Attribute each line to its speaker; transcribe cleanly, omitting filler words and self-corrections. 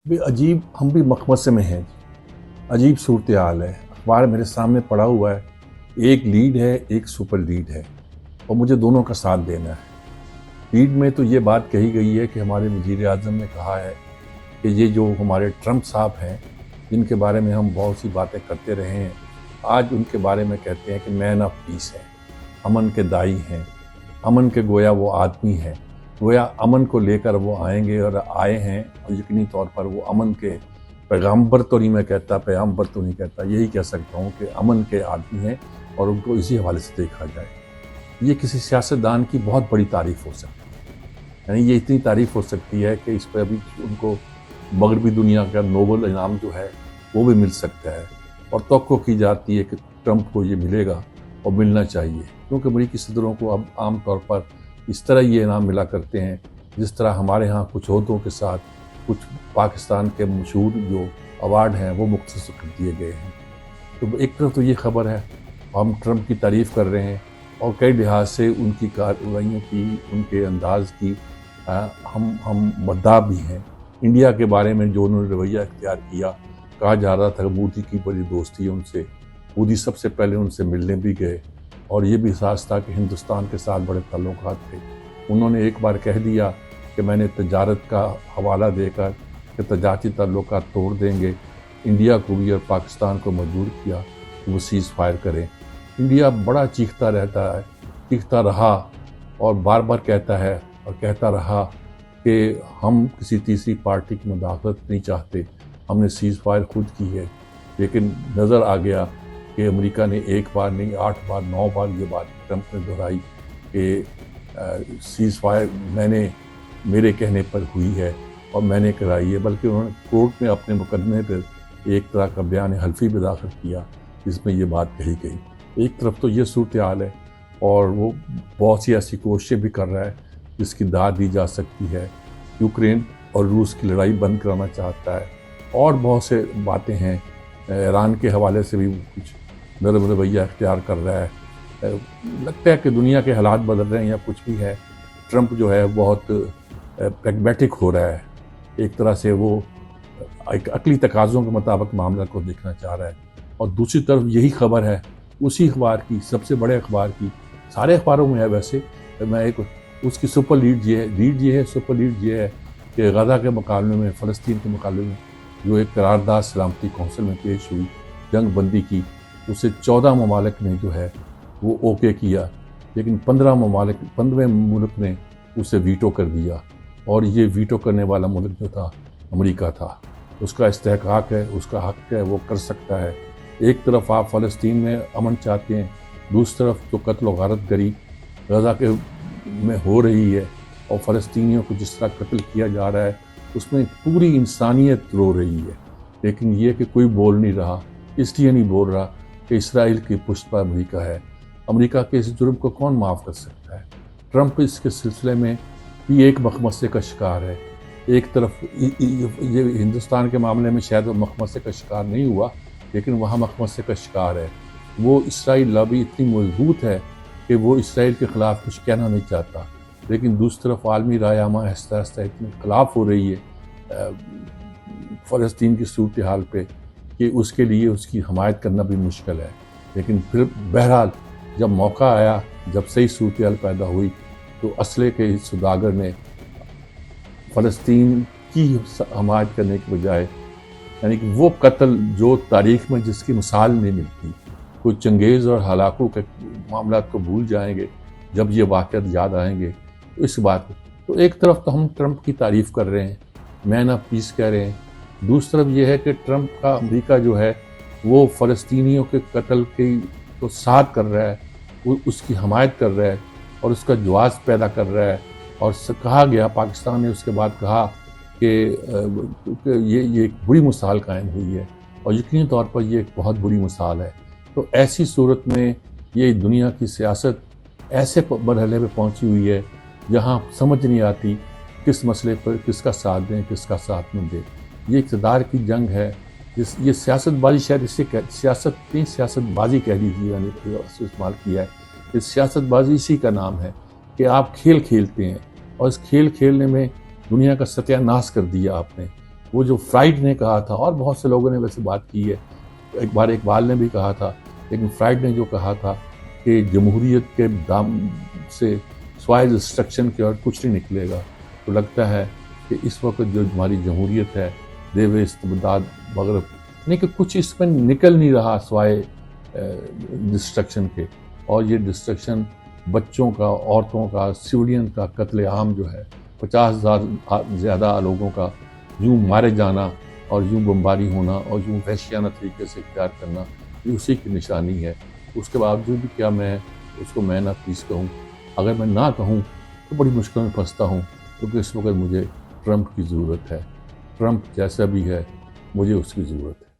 Speaker 1: अजीब, हम भी मखमसे में हैं। अजीब सूरत हाल है। अखबार मेरे सामने पड़ा हुआ है। एक लीड है, एक सुपर लीड है और मुझे दोनों का साथ देना है। लीड में तो ये बात कही गई है कि हमारे वज़ीर आज़म ने कहा है कि ये जो हमारे ट्रंप साहब हैं, जिनके बारे में हम बहुत सी बातें करते रहे हैं, आज उनके बारे में कहते हैं कि मैन ऑफ पीस है, अमन के दाई हैं, अमन के गोया वो आदमी हैं, गोया अमन को लेकर वो आएंगे और आए हैं। और यकीनी तौर पर वो अमन के पैगंबर तो नहीं, मैं कहता पैगंबर तो नहीं कहता, यही कह सकता हूँ कि अमन के आदमी हैं और उनको इसी हवाले से देखा जाए। ये किसी सियासतदान की बहुत बड़ी तारीफ़ हो सकती है, यानी ये इतनी तारीफ़ हो सकती है कि इस पर अभी उनको मगरबी दुनिया का नोबल इनाम जो है वो भी मिल सकता है। और तवक्को की जाती है कि ट्रंप को ये मिलेगा और मिलना चाहिए, क्योंकि अमरीकी सदरों को अब आम तौर पर इस तरह ये इनाम मिला करते हैं जिस तरह हमारे यहाँ कुछ ओहदों के साथ कुछ पाकिस्तान के मशहूर जो अवार्ड हैं वो मुख्तस कर दिए गए हैं। तो एक तरफ तो ये खबर है, हम ट्रंप की तारीफ़ कर रहे हैं और कई लिहाज से उनकी कार्रवाइयों की, उनके अंदाज़ की हम मद्दाह भी हैं। इंडिया के बारे में जो उन्होंने रवैया इख्तियार किया, कहा जा रहा था मोदी की बड़ी दोस्ती है उनसे, मोदी सबसे पहले उनसे मिलने भी गए और ये भी एहसास था कि हिंदुस्तान के साथ बड़े ताल्लुकात थे। उन्होंने एक बार कह दिया कि मैंने तजारत का हवाला देकर कि तजारती ताल्लुकात तोड़ देंगे, इंडिया को भी और पाकिस्तान को मजबूर किया कि वो सीज़ फायर करें। इंडिया बड़ा चीखता रहता है, चीखता रहा और बार बार कहता है और कहता रहा कि हम किसी तीसरी पार्टी की मुदाखलत नहीं चाहते, हमने सीज़ फायर खुद की है। लेकिन नज़र आ गया कि अमेरिका ने एक बार नहीं 8 बार 9 बार ये बात ट्रंप ने दोहराई कि सीज़ फायर मेरे कहने पर हुई है और मैंने कराई है, बल्कि उन्होंने कोर्ट में अपने मुकदमे पर एक तरह का बयान हल्फी भी दाखिल किया जिसमें ये बात कही गई। एक तरफ तो ये सूरत हाल है और वो बहुत सी ऐसी कोशिशें भी कर रहा है जिसकी दाद दी जा सकती है। यूक्रेन और रूस की लड़ाई बंद कराना चाहता है और बहुत से बातें हैं। ईरान के हवाले से भी कुछ नरम रवैया इख्तियार कर रहा है। लगता है कि दुनिया के हालात बदल रहे हैं या कुछ भी है। ट्रंप जो है बहुत प्रैग्मेटिक हो रहा है, एक तरह से वो एक अकली तकाज़ों के मुताबिक मामला को देखना चाह रहा है। और दूसरी तरफ यही खबर है उसी अखबार की, सबसे बड़े अखबार की, सारे अखबारों में है वैसे, मैं एक उसकी सुपर लीड ये है कि गज़ा के मुकाबले में, फ़लस्तीन के मुकाबले में जो एक करारदाद सलामती कौंसिल में पेश हुई जंग बंदी की, उसे 14 ममालिक ने जो है वो ओके किया, लेकिन 15वें मुल्क ने उसे वीटो कर दिया। और ये वीटो करने वाला मुल्क जो था अमेरिका था। उसका इस्तेहकाक है, उसका हक़ है, वो कर सकता है। एक तरफ आप फ़लस्तीन में अमन चाहते हैं, दूसरी तरफ जो कत्ल व गारत गरी गज़ा के में हो रही है और फ़लस्तीनियों को जिस तरह कत्ल किया जा रहा है उसमें पूरी इंसानियत रो रही है। लेकिन ये कि कोई बोल नहीं रहा, इसलिए नहीं बोल रहा कि इसराइल की पुष्ट पर अमेरिका है। अमेरिका के इस जुर्म को कौन माफ़ कर सकता है? ट्रंप इसके सिलसिले में भी एक मखमसे का शिकार है। एक तरफ ये हिंदुस्तान के मामले में शायद वो मखमसे का शिकार नहीं हुआ, लेकिन वहाँ मखमसे का शिकार है। वो इसराइल लॉबी इतनी मजबूत है कि वो इसराइल के ख़िलाफ़ कुछ कहना नहीं चाहता, लेकिन दूसरी तरफ आलमी राय आमा आहिस्ता आहिस्ता इतनी ख़िलाफ़ हो रही है फ़लस्तीन की सूरत हाल पे कि उसके लिए उसकी हमायत करना भी मुश्किल है। लेकिन फिर बहरहाल जब मौका आया, जब सही सूरत हाल पैदा हुई, तो असले के सौदागर ने फ़लस्तीन की हमायत करने के बजाय, यानी कि वो कत्ल जो तारीख़ में जिसकी मिसाल नहीं मिलती, कोई चंगेज़ और हलाकू के मामला को भूल जाएंगे जब ये वाक़यात याद आएंगे। तो इस बात तो एक तरफ तो हम ट्रंप की तारीफ़ कर रहे हैं, मैन ऑफ पीस कह रहे हैं, दूसरी तरफ ये है कि ट्रंप का अमेरिका जो है वो फ़लस्तीनियों के कत्ल की तो साथ कर रहा है, वो उसकी हमायत कर रहा है और उसका जवाज़ पैदा कर रहा है। और कहा गया, पाकिस्तान ने उसके बाद कहा कि ये एक बुरी मिसाल कायम हुई है और यकीनी तौर पर ये एक बहुत बुरी मिसाल है। तो ऐसी सूरत में ये दुनिया की सियासत ऐसे मरहले पे पहुंची हुई है जहां समझ नहीं आती किस मसले पर किसका साथ दें, किसका साथ न दें। ये इक़्तिदार की जंग है, ये सियासतबाजी, शायद इसे सियासतबाजी कह लीजिए, मैंने इस्तेमाल किया है। इस सियासतबाजी इसी का नाम है कि आप खेल खेलते हैं और इस खेल खेलने में दुनिया का सत्यानाश कर दिया आपने। وہ جو فرائڈ نے کہا تھا، اور بہت سے لوگوں نے ویسے بات کی ہے، ایک بار اقبال نے بھی کہا تھا، لیکن فرائڈ نے جو کہا تھا کہ جمہوریت کے دام سے سوائے ڈسٹرکشن کے اور کچھ نہیں نکلے گا، تو لگتا ہے کہ اس وقت جو ہماری جمہوریت ہے دیو استبداد مغرب، نہیں کہ کچھ اس میں نکل نہیں رہا سوائے ڈسٹرکشن کے، اور یہ ڈسٹرکشن بچوں کا، عورتوں کا، سویلین کا قتل عام جو ہے، 50,000 زیادہ لوگوں کا یوں مارے جانا اور یوں بمباری ہونا اور یوں وحشیانہ طریقے سے اختیار کرنا، یہ اسی کی نشانی ہے۔ اس کے باوجود بھی کیا میں اس کو میں نہ پیس کہوں؟ اگر میں نہ کہوں تو بڑی مشکل میں پھنستا ہوں، کیونکہ اس وقت مجھے ٹرمپ کی ضرورت ہے۔ ٹرمپ جیسا بھی ہے، مجھے اس کی ضرورت ہے۔